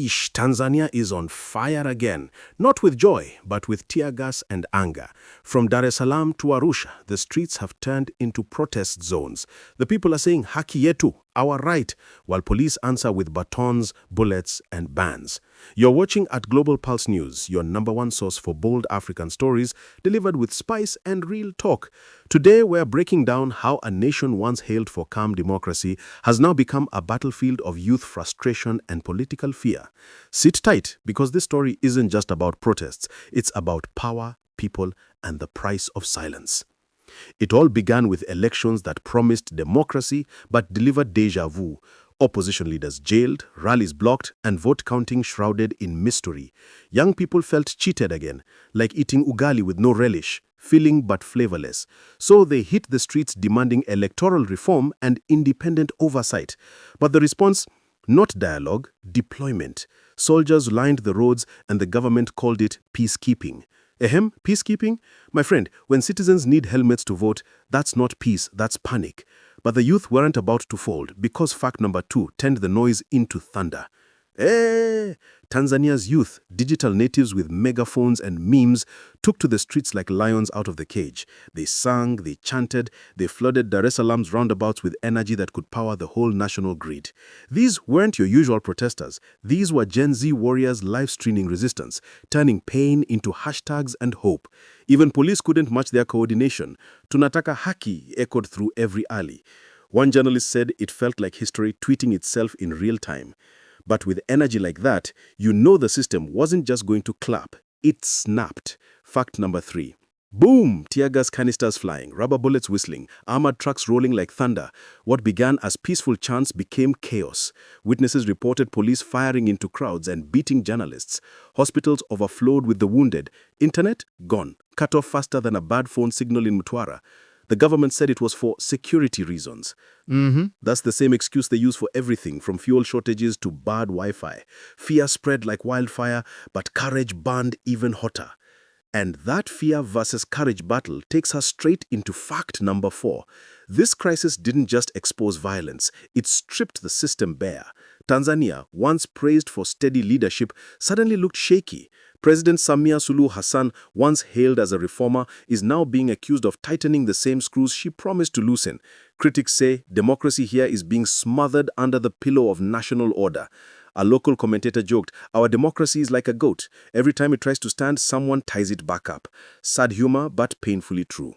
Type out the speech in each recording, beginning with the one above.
Sheesh, Tanzania is on fire again. Not with joy, but with tear gas and anger. From Dar es Salaam to Arusha, the streets have turned into protest zones. The people are saying haki yetu, our right, while police answer with batons, bullets, and bans. You're watching at Global Pulse News, your #1 source for bold African stories, delivered with spice and real talk. Today, we're breaking down how a nation once hailed for calm democracy has now become a battlefield of youth frustration and political fear. Sit tight, because this story isn't just about protests. It's about power, people, and the price of silence. It all began with elections that promised democracy but delivered déjà vu. Opposition leaders jailed, rallies blocked, and vote counting shrouded in mystery. Young people felt cheated again, like eating ugali with no relish, filling but flavorless. So they hit the streets demanding electoral reform and independent oversight. But the response? Not dialogue, deployment. Soldiers lined the roads and the government called it peacekeeping. Ahem, peacekeeping? My friend, when citizens need helmets to vote, that's not peace, that's panic. But the youth weren't about to fold, because fact number 2 turned the noise into thunder. Tanzania's youth, digital natives with megaphones and memes, took to the streets like lions out of the cage. They sang, they chanted, they flooded Dar es Salaam's roundabouts with energy that could power the whole national grid. These weren't your usual protesters. These were Gen Z warriors live-streaming resistance, turning pain into hashtags and hope. Even police couldn't match their coordination. Tunataka haki echoed through every alley. One journalist said it felt like history tweeting itself in real time. But with energy like that, you know the system wasn't just going to clap, it snapped. Fact number 3. Boom! Tear gas canisters flying, rubber bullets whistling, armored trucks rolling like thunder. What began as peaceful chants became chaos. Witnesses reported police firing into crowds and beating journalists. Hospitals overflowed with the wounded. Internet? Gone. Cut off faster than a bad phone signal in Mtwara. The government said it was for security reasons. That's the same excuse they use for everything, from fuel shortages to bad Wi-Fi. Fear spread like wildfire, but courage burned even hotter. And that fear versus courage battle takes us straight into fact number 4. This crisis didn't just expose violence, it stripped the system bare. Tanzania, once praised for steady leadership, suddenly looked shaky. President Samia Suluhu Hassan, once hailed as a reformer, is now being accused of tightening the same screws she promised to loosen. Critics say democracy here is being smothered under the pillow of national order. A local commentator joked, "Our democracy is like a goat. Every time it tries to stand, someone ties it back up." Sad humor, but painfully true.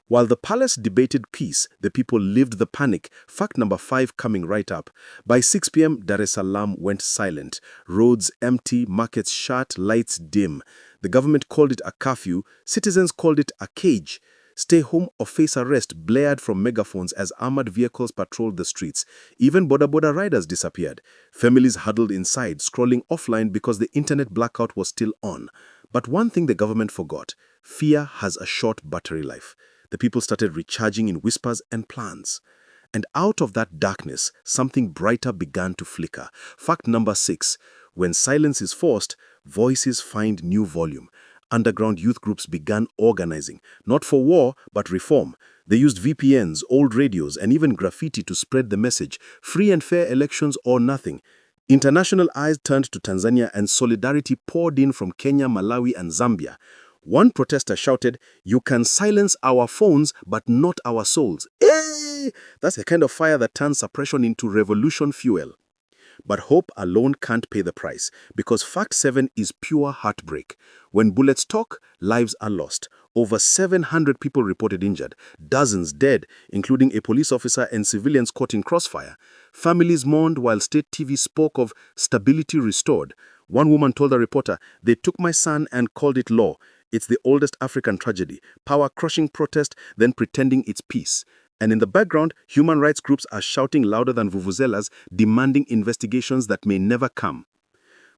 While the palace debated peace, the people lived the panic. Fact number 5 coming right up. By 6 p.m., Dar es Salaam went silent. Roads empty, markets shut, lights dim. The government called it a curfew. Citizens called it a cage. Stay home or face arrest blared from megaphones as armored vehicles patrolled the streets. Even boda riders disappeared. Families huddled inside, scrolling offline because the internet blackout was still on. But one thing the government forgot: fear has a short battery life. The people started recharging in whispers and plans. And out of that darkness, something brighter began to flicker. Fact number 6. When silence is forced, voices find new volume. Underground youth groups began organizing, not for war, but reform. They used VPNs, old radios, and even graffiti to spread the message: free and fair elections or nothing. International eyes turned to Tanzania, and solidarity poured in from Kenya, Malawi, and Zambia. One protester shouted, "You can silence our phones, but not our souls." That's the kind of fire that turns suppression into revolution fuel. But hope alone can't pay the price, because fact 7 is pure heartbreak. When bullets talk, lives are lost. Over 700 people reported injured, dozens dead, including a police officer and civilians caught in crossfire. Families mourned while state TV spoke of stability restored. One woman told a reporter, "They took my son and called it law. It's the oldest African tragedy. Power-crushing protest, then pretending it's peace." And in the background, human rights groups are shouting louder than vuvuzelas, demanding investigations that may never come.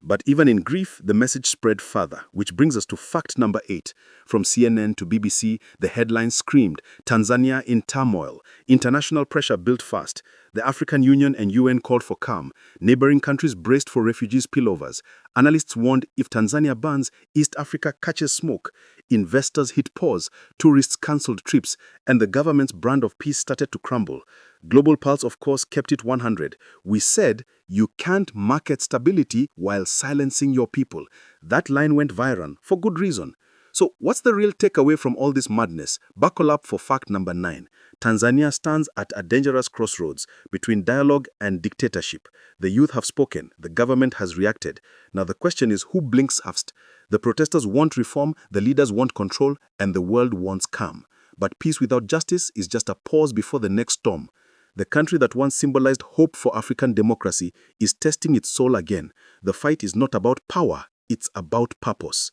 But even in grief, the message spread further, which brings us to fact number 8. From CNN to BBC, the headlines screamed, "Tanzania in turmoil." International pressure built fast. The African Union and UN called for calm. Neighboring countries braced for refugees spillovers. Analysts warned if Tanzania bans, East Africa catches smoke. Investors hit pause. Tourists cancelled trips. And the government's brand of peace started to crumble. Global Pulse, of course, kept it 100. We said, you can't market stability while silencing your people. That line went viral for good reason. So what's the real takeaway from all this madness? Buckle up for fact number 9. Tanzania stands at a dangerous crossroads between dialogue and dictatorship. The youth have spoken, the government has reacted. Now the question is, who blinks first? The protesters want reform, the leaders want control, and the world wants calm. But peace without justice is just a pause before the next storm. The country that once symbolized hope for African democracy is testing its soul again. The fight is not about power, it's about purpose.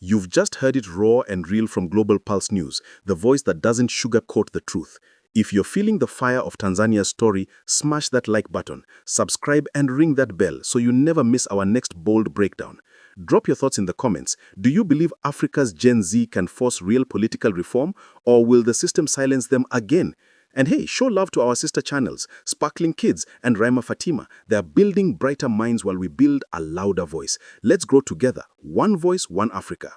You've just heard it raw and real from Global Pulse News, the voice that doesn't sugarcoat the truth. If you're feeling the fire of Tanzania's story, smash that like button, subscribe and ring that bell so you never miss our next bold breakdown. Drop your thoughts in the comments. Do you believe Africa's Gen Z can force real political reform, or will the system silence them again? And hey, show love to our sister channels, Sparkling Kids and Raima Fatima. They are building brighter minds while we build a louder voice. Let's grow together. One voice, one Africa.